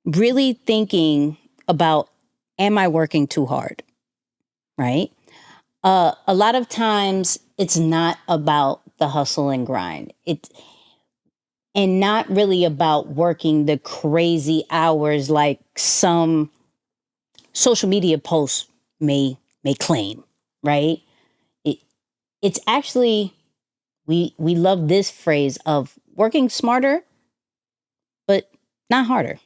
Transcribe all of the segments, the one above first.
really thinking about, am I working too hard? Right? A lot of times it's not about the hustle and grind. And not really about working the crazy hours like some social media posts may claim, right? It's actually, we love this phrase of working smarter, but not harder.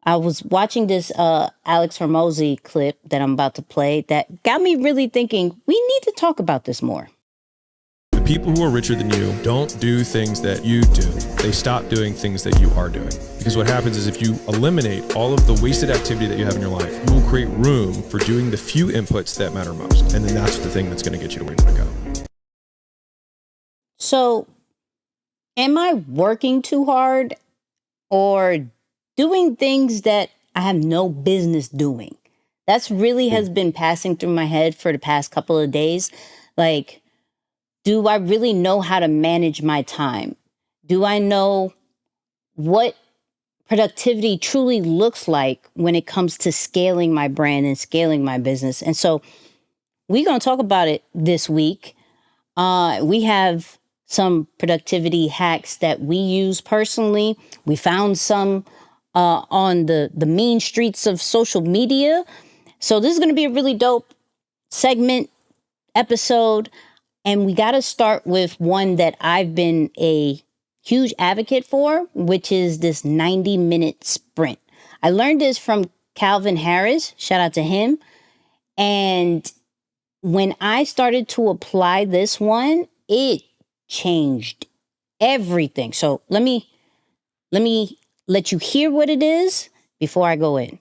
I was watching this Alex Hormozy clip that I'm about to play that got me really thinking, we need to talk about this more. The people who are richer than you don't do things that you do. They stop doing things that you are doing. Because what happens is if you eliminate all of the wasted activity that you have in your life, you will create room for doing the few inputs that matter most. And then that's the thing that's going to get you to where you want to go. So, am I working too hard or doing things that I have no business doing? That's really has been passing through my head for the past couple of days. Like, do I really know how to manage my time? Do I know what productivity truly looks like when it comes to scaling my brand and scaling my business? And so we're going to talk about it this week. We have some productivity hacks that we use personally. We found some on the mean streets of social media. So this is going to be a really dope segment episode. And we got to start with one that I've been a huge advocate for, which is this 90-minute sprint. I learned this from Calvin Harris. Shout out to him. And when I started to apply this one, it changed everything. So let me let you hear what it is before I go in.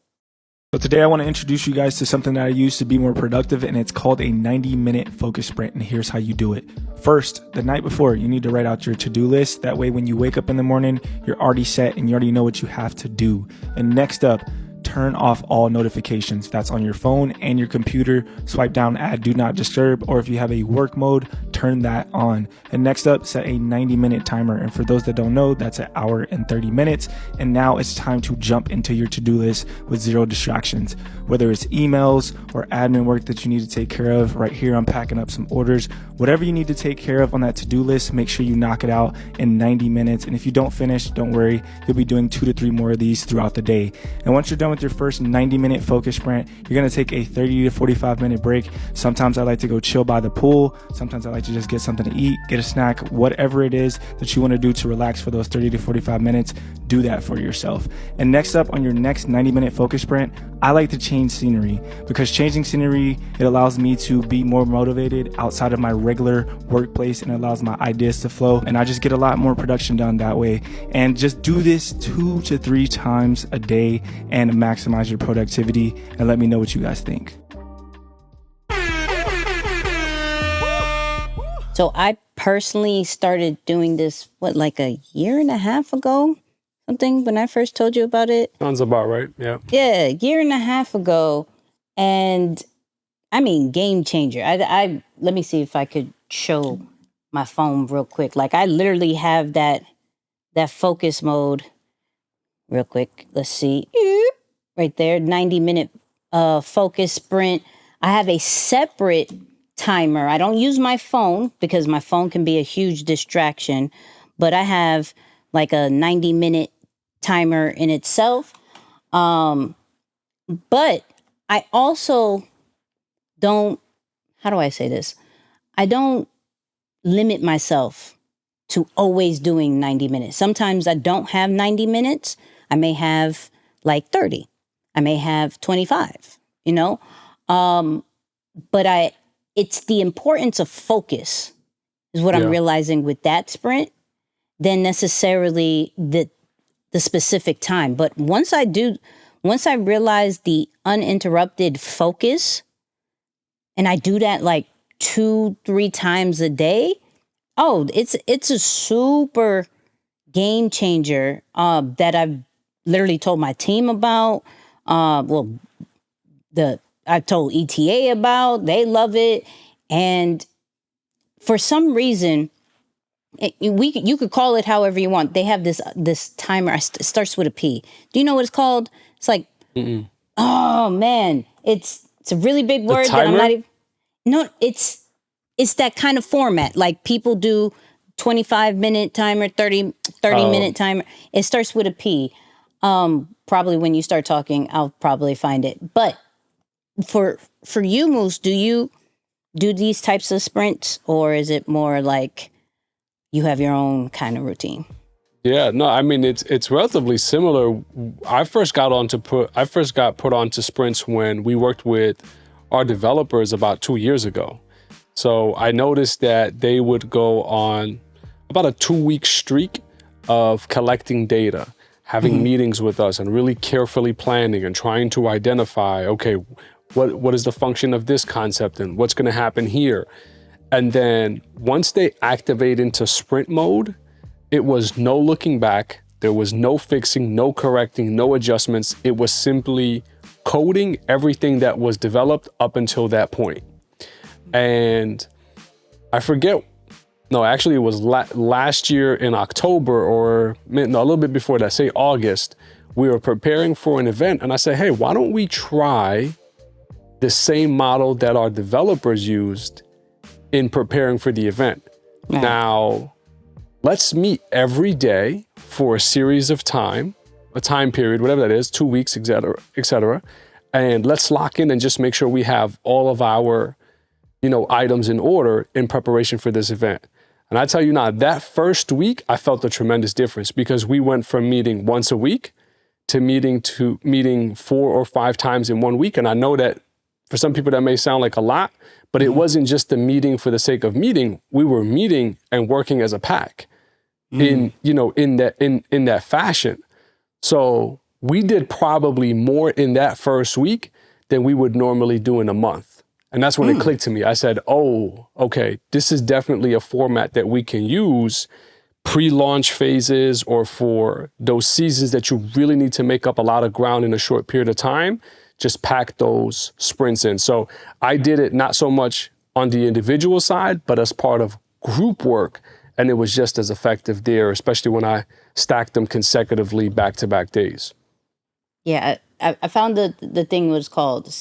So today I want to introduce you guys to something that I use to be more productive, and it's called a 90-minute focus sprint. And here's how you do it. First, the night before, you need to write out your to-do list. That way, when you wake up in the morning, you're already set and you already know what you have to do. And next up, turn off all notifications. That's on your phone and your computer. Swipe down, add do not disturb, or if you have a work mode, turn that on. And next up, set a 90-minute timer. And for those that don't know, that's an hour and 30 minutes. And now it's time to jump into your to-do list with zero distractions. Whether it's emails or admin work that you need to take care of. Right here, I'm packing up some orders. Whatever you need to take care of on that to-do list, make sure you knock it out in 90 minutes. And if you don't finish, don't worry. You'll be doing 2 to 3 more of these throughout the day. And once you're done with your first 90-minute focus sprint, you're going to take a 30 to 45-minute break. Sometimes I like to go chill by the pool. Sometimes I like to just get something to eat, get a snack, whatever it is that you want to do to relax for those 30 to 45 minutes, do that for yourself. And next up on your next 90-minute focus sprint, I like to change scenery, because changing scenery, it allows me to be more motivated outside of my regular workplace, and it allows my ideas to flow, and I just get a lot more production done that way. And just do this 2 to 3 times a day and maximize your productivity, and let me know what you guys think. So I personally started doing this, like a year and a half ago? Something, when I first told you about it. Sounds about right, yeah. Yeah, a year and a half ago. And I mean, game changer. I let me see if I could show my phone real quick. Like, I literally have that focus mode real quick. Let's see. Right there, 90-minute focus sprint. I have a separate timer. I don't use my phone because my phone can be a huge distraction, but I have like a 90-minute timer in itself. But I also don't, how do I say this? I don't limit myself to always doing 90 minutes. Sometimes I don't have 90 minutes. I may have like 30. I may have 25, you know? But it's the importance of focus is what I'm realizing with that sprint than necessarily the specific time. But once I realize the uninterrupted focus, and I do that like 2-3 times a day, it's a super game changer that I've literally told my team about. I've told ETA about. They love it. And for some reason, You could call it however you want. They have this timer. It starts with a P. Do you know what it's called? It's like, oh man, it's a really big word that I'm not even. No, it's that kind of format. Like people do 25-minute timer, 30-minute timer. It starts with a P. Probably when you start talking, I'll probably find it. But for you, Moose, do you do these types of sprints, or is it more like you have your own kind of routine? Yeah, no, I mean it's relatively similar. I first got put onto sprints when we worked with our developers about 2 years ago. So I noticed that they would go on about a 2-week streak of collecting data, having meetings with us, and really carefully planning and trying to identify, okay, what is the function of this concept and what's going to happen here. And then once they activate into sprint mode, it was no looking back. There was no fixing, no correcting, no adjustments. It was simply coding everything that was developed up until that point. And I forget, no, actually it was last year in October, or no, a little bit before that, say August, we were preparing for an event. And I said, hey, why don't we try the same model that our developers used in preparing for the event? Right. Now, let's meet every day for a series of time, a time period, whatever that is, 2 weeks, et cetera. And let's lock in and just make sure we have all of our, items in order in preparation for this event. And I tell you now, that first week, I felt a tremendous difference, because we went from meeting once a week to meeting 4 or 5 times in 1 week. And I know that for some people that may sound like a lot, but it wasn't just the meeting for the sake of meeting. We were meeting and working as a pack in that fashion. So we did probably more in that first week than we would normally do in a month. And that's when it clicked to me. I said, oh, okay, this is definitely a format that we can use pre-launch phases, or for those seasons that you really need to make up a lot of ground in a short period of time. Just pack those sprints in. So I did it not so much on the individual side, but as part of group work. And it was just as effective there, especially when I stacked them consecutively back-to-back days. Yeah, I found the thing was called,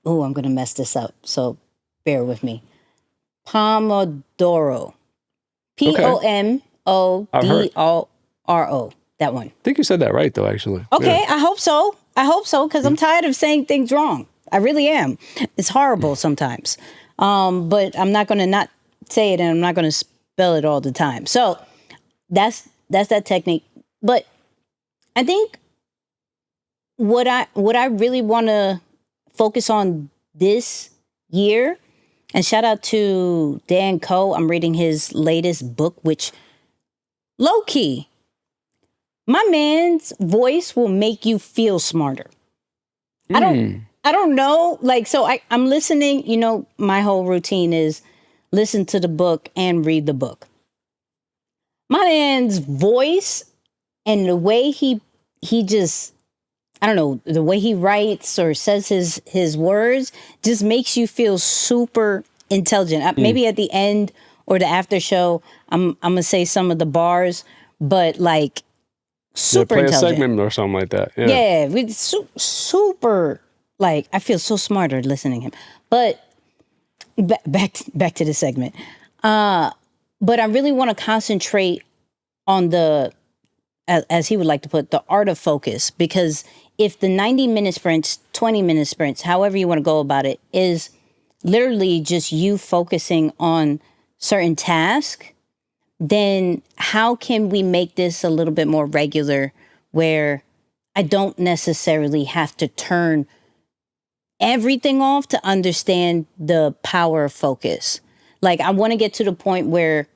oh, I'm going to mess this up, so bear with me. Pomodoro. Pomodoro. That one. I think you said that right, though, actually. Okay, Yeah. I hope so, because I'm tired of saying things wrong. I really am. It's horrible sometimes. But I'm not going to not say it, and I'm not going to spell it all the time. So that's that technique. But I think what I really want to focus on this year, and shout out to Dan Coe. I'm reading his latest book, which low key, my man's voice will make you feel smarter. I don't know. Like, so I'm listening, my whole routine is listen to the book and read the book. My man's voice and the way he just, I don't know, the way he writes or says his words just makes you feel super intelligent. Maybe at the end or the after show, I'm going to say some of the bars, but like super play intelligent. a segment or something like that. Yeah, super, like, I feel so smarter listening to him. But back to the segment. But I really want to concentrate on the, as he would like to put, the art of focus, because if the 90-minute sprints, 20-minute sprints, however you want to go about it, is literally just you focusing on certain tasks, then how can we make this a little bit more regular, where I don't necessarily have to turn everything off to understand the power of focus? Like, I want to get to the point where,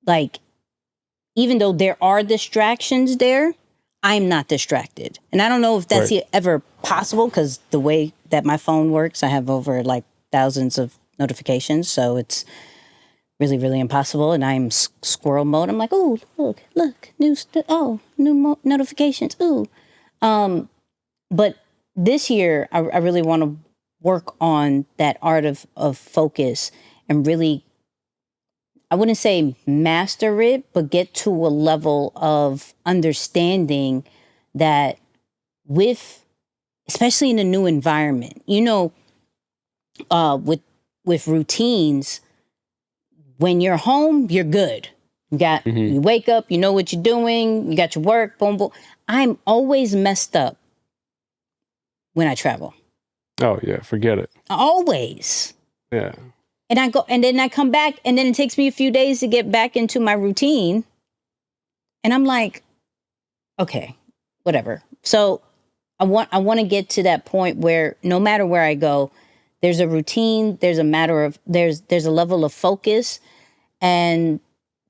like, even though there are distractions there, I'm not distracted. And I don't know if that's ever possible, because the way that my phone works, I have over like thousands of notifications. So it's really, really impossible. And I'm squirrel mode. I'm like, oh, look, new notifications. Ooh. But this year, I really want to work on that art of focus, and really I wouldn't say master it, but get to a level of understanding that especially in a new environment, with routines, when you're home, you're good. You wake up, you know what you're doing, you got your work, boom, boom. I'm always messed up when I travel. Oh yeah, forget it. Always. Yeah. And then I come back, and then it takes me a few days to get back into my routine. And I'm like, okay, whatever. So I want to get to that point where no matter where I go, there's a routine, there's a level of focus. And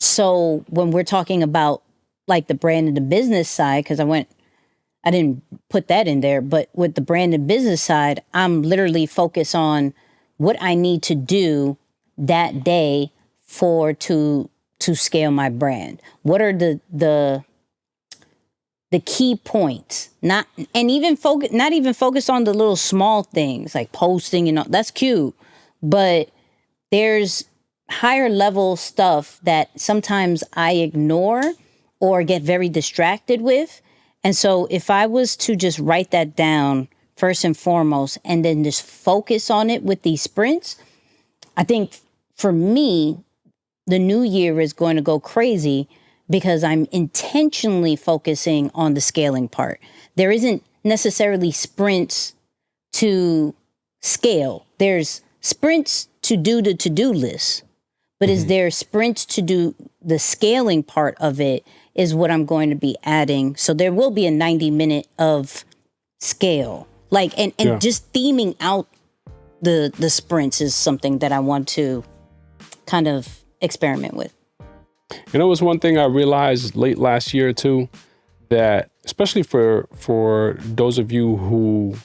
so when we're talking about like the brand and the business side, because I didn't put that in there, but with the brand and business side, I'm literally focused on what I need to do that day to scale my brand. What are the key points? Not even focus on the little small things like posting and all. That's cute, but there's higher level stuff that sometimes I ignore or get very distracted with. And so if I was to just write that down first and foremost, and then just focus on it with these sprints, I think for me, the new year is going to go crazy because I'm intentionally focusing on the scaling part. There isn't necessarily sprints to scale. There's sprints to do the to-do list, but is there sprints to do the scaling part of it is what I'm going to be adding. So there will be a 90-minute of scale. Like, and just theming out the sprints is something that I want to kind of experiment with. You know, it was one thing I realized late last year too, that especially for those of you who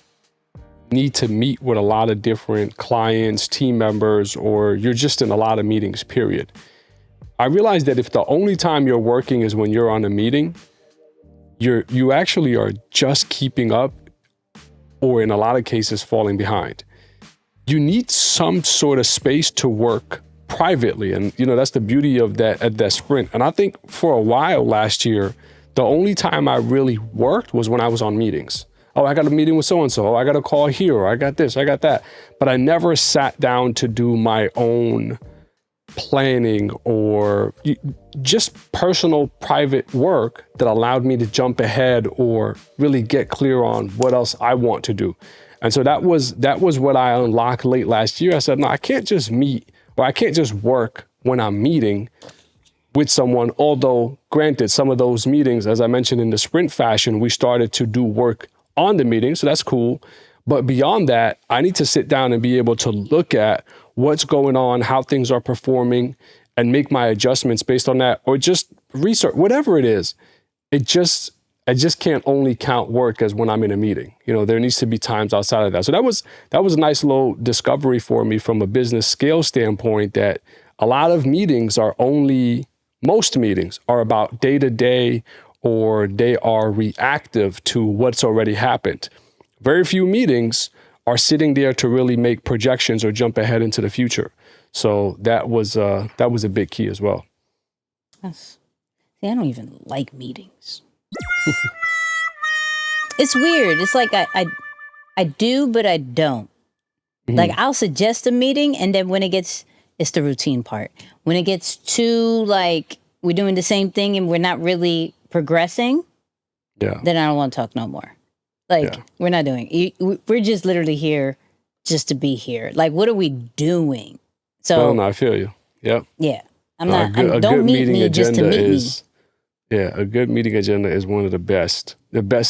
need to meet with a lot of different clients, team members, or you're just in a lot of meetings, period. I realized that if the only time you're working is when you're on a meeting, you actually are just keeping up, or in a lot of cases falling behind. You need some sort of space to work privately. And that's the beauty of that sprint. And I think for a while last year, the only time I really worked was when I was on meetings. Oh, I got a meeting with so-and-so. Oh, I got a call here. Or I got this, I got that. But I never sat down to do my own planning or just personal private work that allowed me to jump ahead or really get clear on what else I want to do. And so that was what I unlocked late last year. I said, no, I can't just meet, or I can't just work when I'm meeting with someone. Although granted, some of those meetings, as I mentioned in the sprint fashion, we started to do work on the meeting. So that's cool. But beyond that, I need to sit down and be able to look at what's going on, how things are performing, and make my adjustments based on that, or just research, whatever it is. I just can't only count work as when I'm in a meeting. There needs to be times outside of that. So that was a nice little discovery for me from a business scale standpoint, that a lot of most meetings are about day to day, or they are reactive to what's already happened. Very few meetings are sitting there to really make projections or jump ahead into the future. So that was a big key as well. Yes. See, I don't even like meetings. It's weird. It's like I do, but I don't. Like, I'll suggest a meeting, and then when it's the routine part. When it gets too like we're doing the same thing and we're not really progressing, then I don't want to talk no more. Like, we're not doing. We're just literally here just to be here. Like, what are we doing? So, no, I feel you. Yep. Yeah. Don't meet me just to meet me. Yeah, a good meeting agenda is one of the best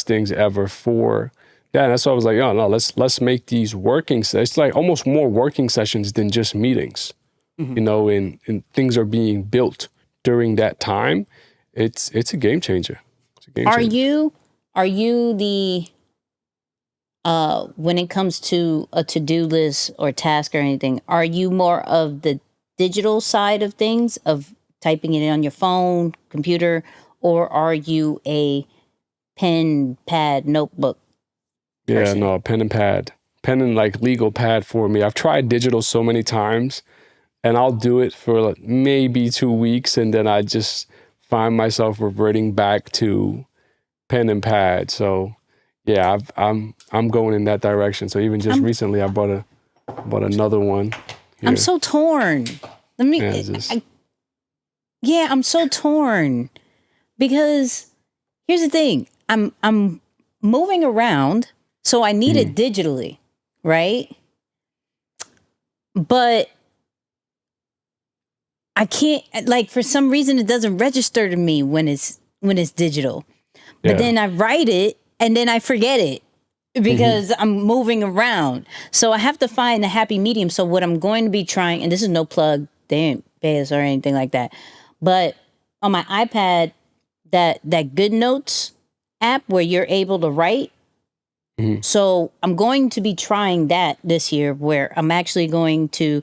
things ever for that. And that's why I was like, oh no, let's make these working sessions. It's like almost more working sessions than just meetings. And things are being built during that time. It's a game changer. Are you the when it comes to a to-do list or task or anything, are you more of the digital side of things, of typing it on your phone, computer, or are you a pen, pad, notebook person? No, pen and pad. Pen and like legal pad for me. I've tried digital so many times, and I'll do it for like maybe 2 weeks, and then I just find myself reverting back to pen and pad. So yeah, I'm going in that direction. So even just recently, I bought another one. Here. I'm so torn. Let me. I'm so torn because here's the thing. I'm moving around, so I need it digitally, right? But I can't, like, for some reason it doesn't register to me when it's digital. But then I write it and then I forget it because I'm moving around. So I have to find a happy medium. So what I'm going to be trying, and this is no plug, they ain't pay us or anything like that, but on my iPad, that GoodNotes app where you're able to write. So I'm going to be trying that this year, where I'm actually going to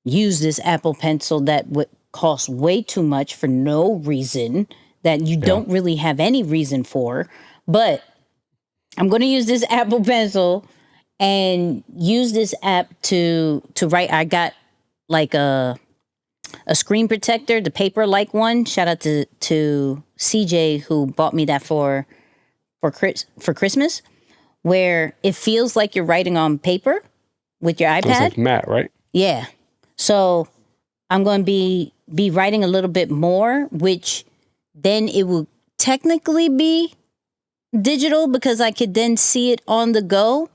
use this Apple Pencil that would cost way too much for no reason that you don't really have any reason for. But I'm going to use this Apple Pencil and use this app to write. I got like a screen protector, the paper like one. Shout out to CJ who bought me that for Christmas, where it feels like you're writing on paper with your iPad. It's like matte, right? Yeah. So I'm going to be writing a little bit more, which then it will technically be digital because I could then see it on the go. Right.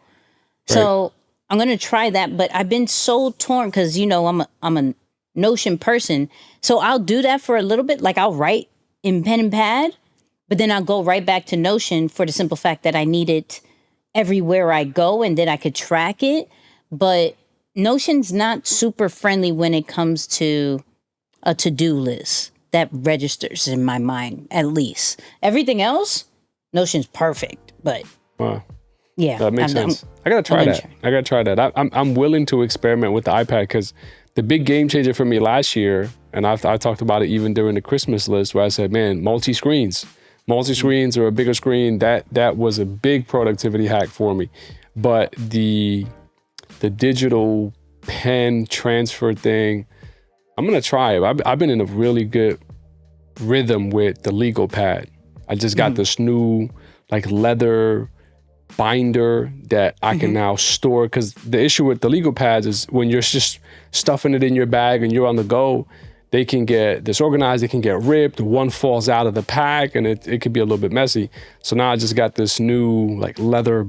So I'm going to try that, but I've been so torn because, you know, I'm a Notion person. So I'll do that for a little bit. Like I'll write in pen and pad, but then I'll go right back to Notion for the simple fact that I need it everywhere I go and then I could track it. But Notion's not super friendly when it comes to a to-do list that registers in my mind, at least. Everything else, Notion's perfect, but yeah. That makes sense. I gotta try that. I'm willing to experiment with the iPad because the big game changer for me last year, and I talked about it even during the Christmas list where I said, man, multi-screens or a bigger screen, that was a big productivity hack for me. But the digital pen transfer thing, I'm gonna try it. I've been in a really good rhythm with the legal pad. I just got this new like leather binder that I can now store, because the issue with the legal pads is when you're just stuffing it in your bag and you're on the go, they can get disorganized, they can get ripped, one falls out of the pack, and it could be a little bit messy. So now I just got this new like leather,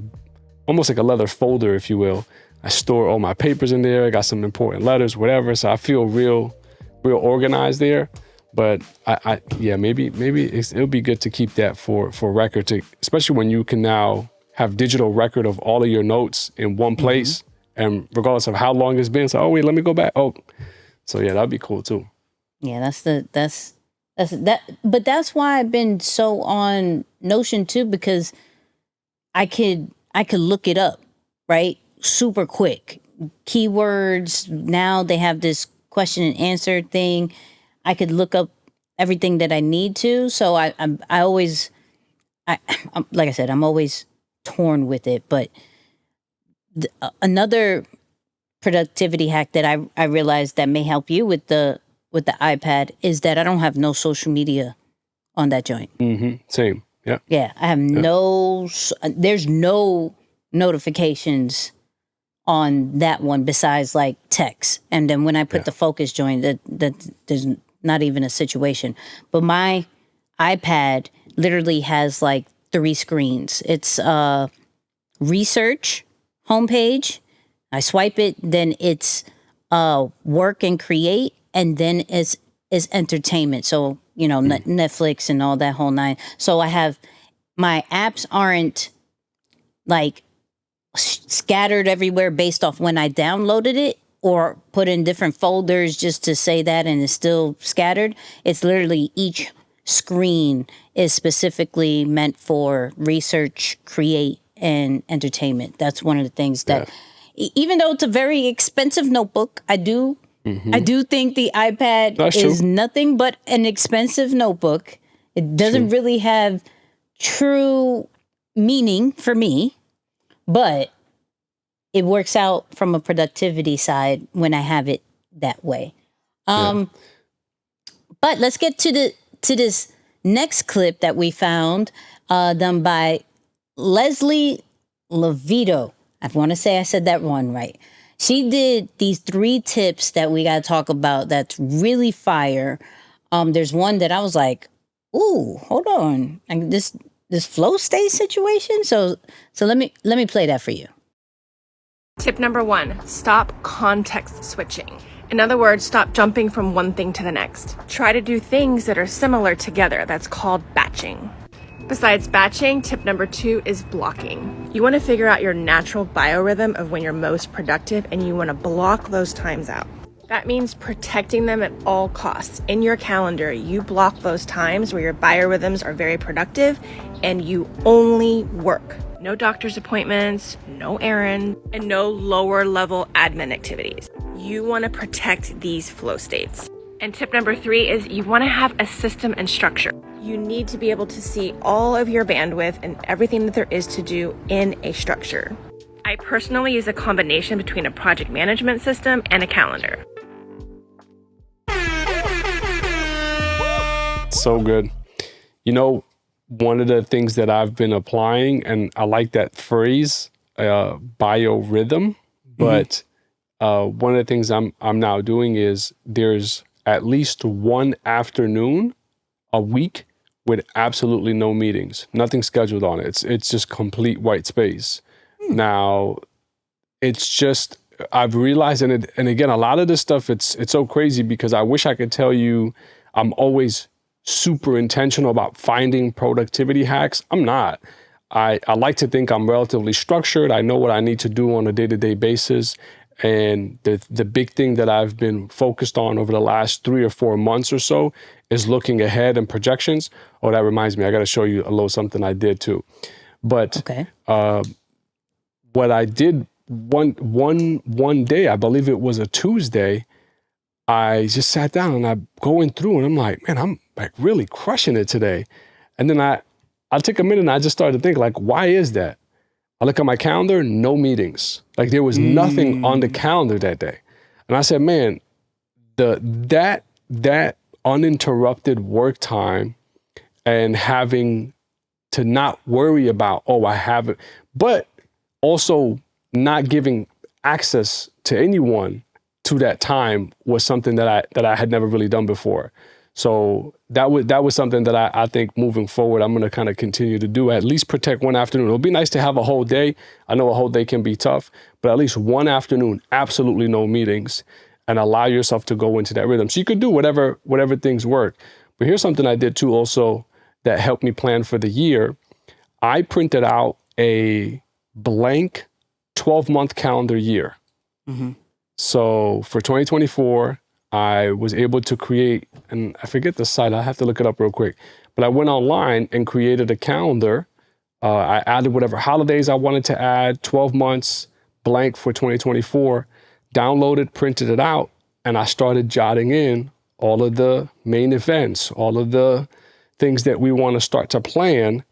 almost like a leather folder, if you will. I store all my papers in there. I got some important letters, whatever. So I feel real organized there. But maybe it'll be good to keep that for record, especially when you can now have digital record of all of your notes in one place, and regardless of how long it's been. So, oh wait, let me go back. Oh, so yeah, that'd be cool too. Yeah, that's that. But that's why I've been so on Notion too, because I could look it up, right? Super quick. Keywords. Now they have this question and answer thing. I could look up everything that I need to. So I'm always, like I said, I'm always torn with it. But another productivity hack that I realized that may help you with the iPad is that I don't have no social media on that joint. Same. Yeah. Yeah. I have there's no notifications on that one besides like text. And then when I put the focus joint, that there's not even a situation. But my iPad literally has like 3 screens. It's research homepage. I swipe it, then it's work and create, and then it's entertainment. So, you know, Netflix and all that whole nine. So I have, my apps aren't like scattered everywhere based off when I downloaded it or put in different folders just to say that, and it's still scattered. It's literally each screen is specifically meant for research, create, and entertainment. That's one of the things that, even though it's a very expensive notebook, I do think the iPad is nothing but an expensive notebook. It doesn't really have true meaning for me, but it works out from a productivity side when I have it that way. But let's get to this next clip that we found, done by Leslie Levito. I want to say I said that one right. She did these 3 tips that we got to talk about that's really fire. There's one that I was like, ooh, hold on. And this flow state situation. So let me play that for you. Tip number 1, stop context switching. In other words, stop jumping from one thing to the next. Try to do things that are similar together. That's called batching. Besides batching, tip number 2 is blocking. You want to figure out your natural biorhythm of when you're most productive, and you want to block those times out. That means protecting them at all costs. In your calendar, you block those times where your biorhythms are very productive and you only work. No doctor's appointments, no errands, and no lower level admin activities. You want to protect these flow states. And tip number 3 is you want to have a system and structure. You need to be able to see all of your bandwidth and everything that there is to do in a structure. I personally use a combination between a project management system and a calendar. So good. You know, one of the things that I've been applying, and I like that phrase, biorhythm, but one of the things I'm now doing is there's at least one afternoon a week with absolutely no meetings, nothing scheduled on it. It's just complete white space. Now, it's just, I've realized, and again, a lot of this stuff, it's so crazy because I wish I could tell you I'm always super intentional about finding productivity hacks. I'm not. I like to think I'm relatively structured. I know what I need to do on a day-to-day basis. And the big thing that I've been focused on over the last 3 or 4 months or so is looking ahead and projections. Oh, that reminds me, I got to show you a little something I did too. But Okay. What I did one day, I believe it was a Tuesday, I just sat down and I'm going through and I'm like, man, I'm like really crushing it today. And then I took a minute and I just started to think, like, why is that? I look at my calendar, no meetings. Like there was nothing on the calendar that day. And I said, man, that uninterrupted work time and having to not worry about, oh, I haven't, but also not giving access to anyone to that time was something that I had never really done before. So that was something that I think moving forward, I'm going to kind of continue to do, at least protect one afternoon. It'll be nice to have a whole day. I know a whole day can be tough, but at least one afternoon, absolutely no meetings, and allow yourself to go into that rhythm. So you could do whatever things work. But here's something I did too also that helped me plan for the year. I printed out a blank 12-month calendar year. Mm-hmm. So for 2024, I was able to create, and I forget the site, I have to look it up real quick, but I went online and created a calendar. I added whatever holidays I wanted to add, 12 months blank for 2024, downloaded, printed it out, and I started jotting in all of the main events, all of the things that we want to start to plan.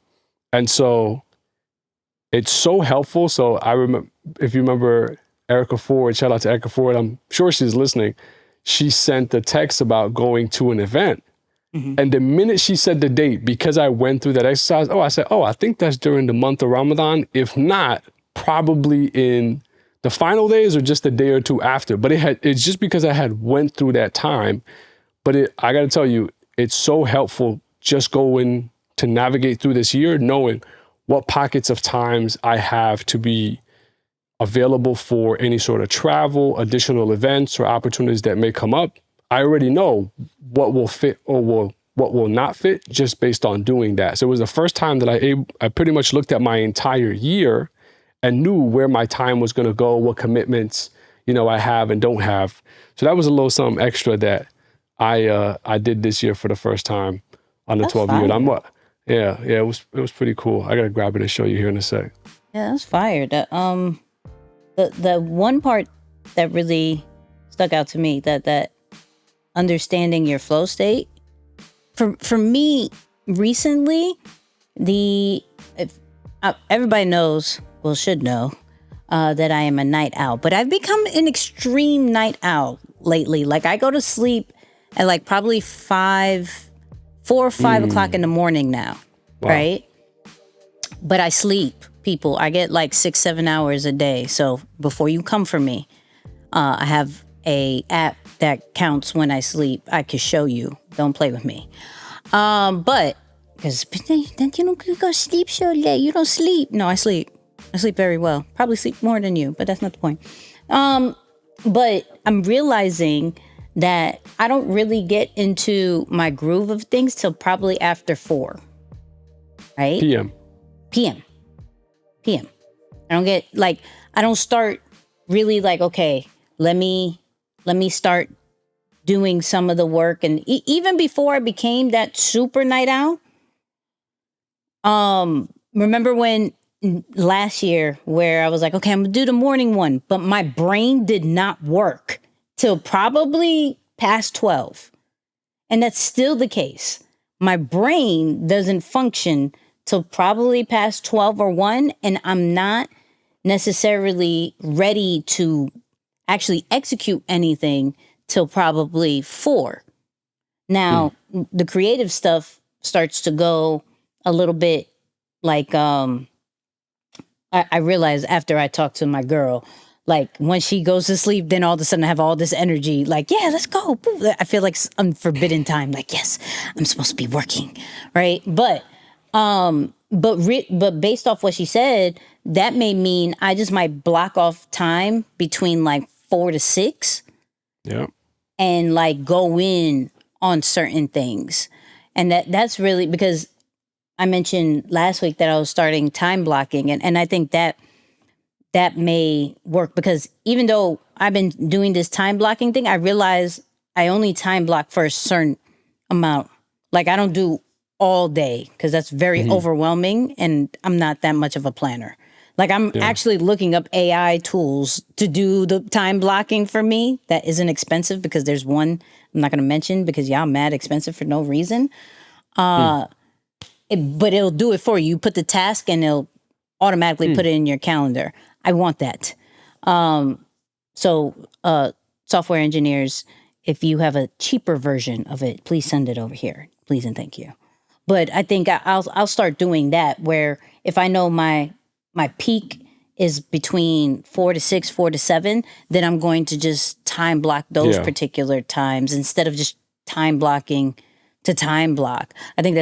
And so it's so helpful. So I remember, if you remember Erica Ford, shout out to Erica Ford, I'm sure she's listening. She sent a text about going to an event. Mm-hmm. And the minute she said the date, because I went through that exercise, I said, I think that's during the month of Ramadan. If not, probably in the final days or just a day or two after. But it's just because I had went through that time. But I got to tell you, it's so helpful just going to navigate through this year, knowing what pockets of times I have to be available for any sort of travel, additional events, or opportunities that may come up. I already know what will fit or what will not fit just based on doing that. So it was the first time that I pretty much looked at my entire year and knew where my time was going to go, what commitments, I have and don't have. So that was a little something extra that I did this year for the first time on the 12 year. It was pretty cool. I got to grab it and show you here in a sec. Yeah, that's fire. The one part that really stuck out to me, that understanding your flow state, for me recently, everybody knows, should know, that I am a night owl, but I've become an extreme night owl. lately. Like I go to sleep at like probably 4 or 5 o'clock in the morning now, right? But I sleep, people. I get like 6-7 hours a day. So before you come for me, I have a app that counts when I sleep. I can show you. Don't play with me. But because then you don't go sleep so late. You don't sleep. No, I sleep. I sleep very well. Probably sleep more than you, but that's not the point. But I'm realizing that I don't really get into my groove of things till probably after 4, right? PM. I don't get like, I don't start really like, okay, let me start doing some of the work. And even before I became that super night owl, remember when last year where I was like, okay, I'm gonna do the morning one, but my brain did not work till probably past 12. And that's still the case. My brain doesn't function till probably past 12 or 1, and I'm not necessarily ready to actually execute anything till probably 4. Now, the creative stuff starts to go a little bit like, I realized after I talked to my girl, like when she goes to sleep, then all of a sudden I have all this energy, like, yeah, let's go. I feel like unforbidden time. Like, yes, I'm supposed to be working. Right. But based off what she said, that may mean I just might block off time between like 4 to 6. Yeah. And like go in on certain things. And that's really because I mentioned last week that I was starting time blocking, and I think that may work because even though I've been doing this time blocking thing, I realize I only time block for a certain amount. Like I don't do all day because that's very overwhelming, and I'm not that much of a planner. Like I'm actually looking up AI tools to do the time blocking for me that isn't expensive because there's one I'm not going to mention because y'all mad expensive for no reason. But it'll do it for you. You put the task and it'll automatically put it in your calendar. I want that. So software engineers, if you have a cheaper version of it, please send it over here. Please and thank you. But I think I'll start doing that where if I know my peak is between 4 to 6, 4 to 7, then I'm going to just time block those particular times instead of just time blocking to time block. I think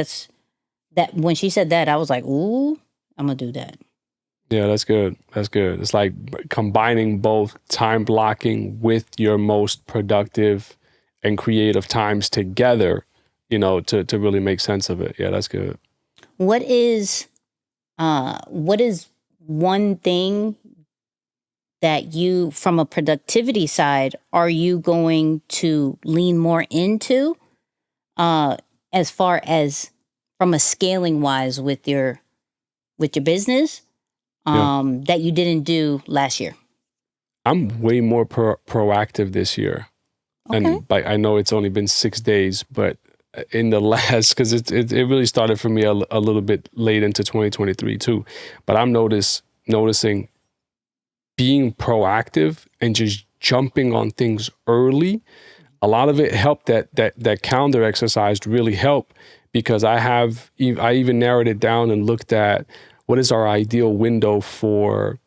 that when she said that, I was like, ooh, I'm going to do that. Yeah, that's good. That's good. It's like combining both time blocking with your most productive and creative times together, to really make sense of it. Yeah, that's good. What is one thing that you, from a productivity side, are you going to lean more into as far as from a scaling wise with your business that you didn't do last year? I'm way more proactive this year. Okay. And I know it's only been 6 days, but in the last, because it really started for me a little bit late into 2023 too. But I'm noticing being proactive and just jumping on things early. A lot of it helped that calendar exercise really helped because I even narrowed it down and looked at what is our ideal window for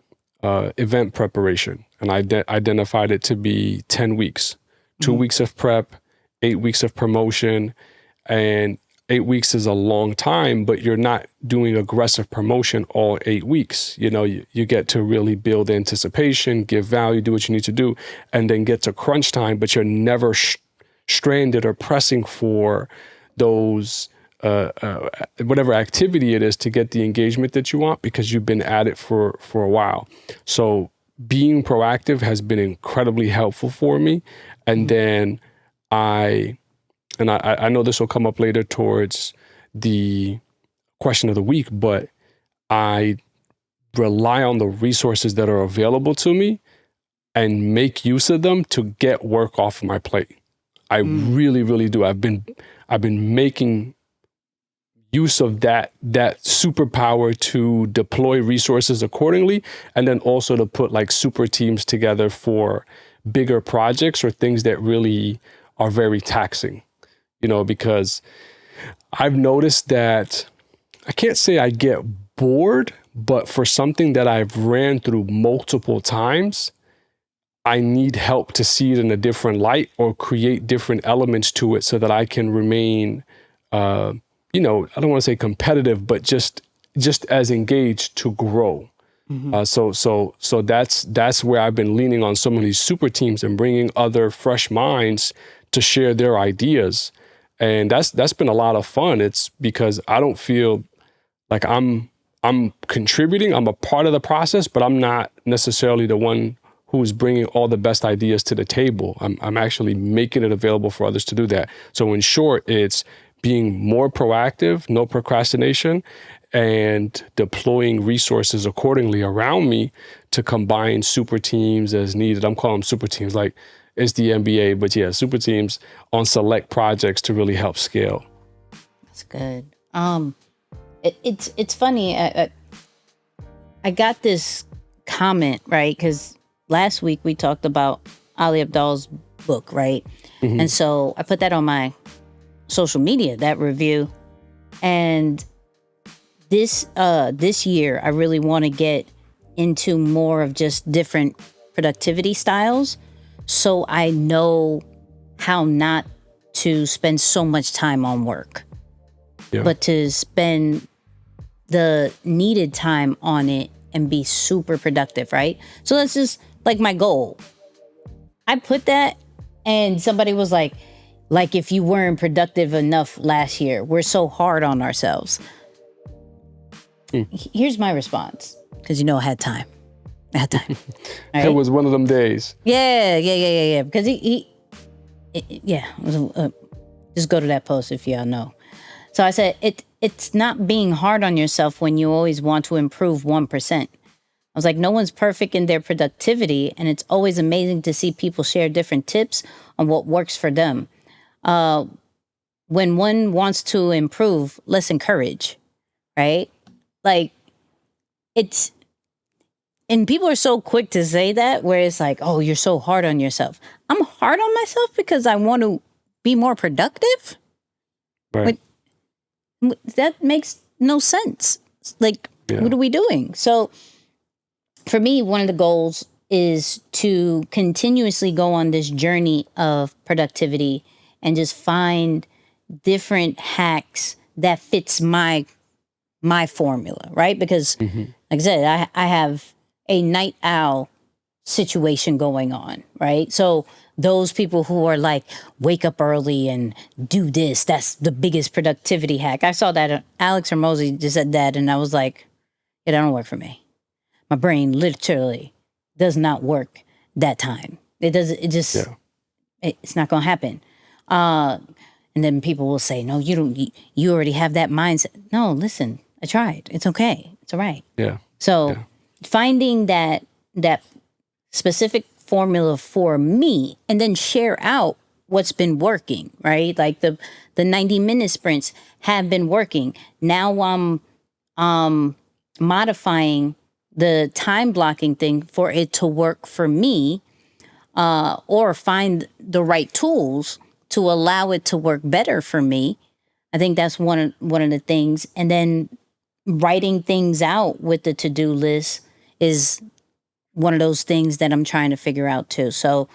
event preparation. And I identified it to be 10 weeks, 2 weeks of prep, 8 weeks of promotion. And 8 weeks is a long time, but you're not doing aggressive promotion all 8 weeks. You get to really build anticipation, give value, do what you need to do, and then get to crunch time, but you're never stranded or pressing for those whatever activity it is to get the engagement that you want because you've been at it for a while. So being proactive has been incredibly helpful for me. And then I know this will come up later towards the question of the week, but I rely on the resources that are available to me and make use of them to get work off of my plate. I really, really do. I've been making use of that superpower to deploy resources accordingly, and then also to put like super teams together for bigger projects or things that really are very taxing, because I've noticed that I can't say I get bored, but for something that I've ran through multiple times, I need help to see it in a different light or create different elements to it so that I can remain, I don't want to say competitive, but just as engaged to grow. So that's where I've been leaning on some of these super teams and bringing other fresh minds to share their ideas. And that's been a lot of fun. It's because I don't feel like I'm contributing. I'm a part of the process, but I'm not necessarily the one who's bringing all the best ideas to the table. I'm actually making it available for others to do that. So in short, it's being more proactive, no procrastination, and deploying resources accordingly around me to combine super teams as needed. I'm calling them super teams like it's the NBA, but yeah, super teams on select projects to really help scale. That's good. It's funny. I got this comment, right? Because last week we talked about Ali Abdaal's book, right? Mm-hmm. And so I put that on my social media, that review. And this year, I really want to get into more of just different productivity styles, so I know how not to spend so much time on work, but to spend the needed time on it and be super productive, right? So that's just like my goal. I put that, and somebody was like if you weren't productive enough last year, we're so hard on ourselves. Here's my response, because I had time. Right? It was one of them days. Yeah. Because just go to that post if y'all know. So I said, it's not being hard on yourself when you always want to improve 1%. I was like, no one's perfect in their productivity, and it's always amazing to see people share different tips on what works for them. When one wants to improve, let's encourage, right? Like, and people are so quick to say that, where it's like, oh, you're so hard on yourself. I'm hard on myself because I want to be more productive. Right. But that makes no sense. Like, what are we doing? So for me, one of the goals is to continuously go on this journey of productivity and just find different hacks that fits my formula, right? Because like I said, I have a night owl situation going on, right? So those people who are like, wake up early and do this, that's the biggest productivity hack. I saw that Alex Hormozy just said that, and I was like, that don't work for me. My brain literally does not work that time. It's not going to happen. And then people will say, no, you already have that mindset. No, listen, I tried. It's okay. It's all right. Yeah. So finding that specific formula for me, and then share out what's been working, right? Like the 90-minute sprints have been working. Now I'm modifying the time blocking thing for it to work for me, or find the right tools to allow it to work better for me. I think that's one of the things. And then writing things out with the to-do list is one of those things that I'm trying to figure out too. So,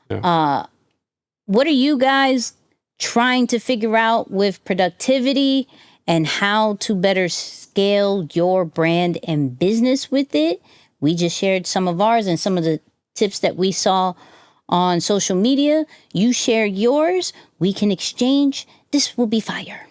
what are you guys trying to figure out with productivity and how to better scale your brand and business with it? We just shared some of ours and some of the tips that we saw on social media. You share yours. We can exchange. This will be fire.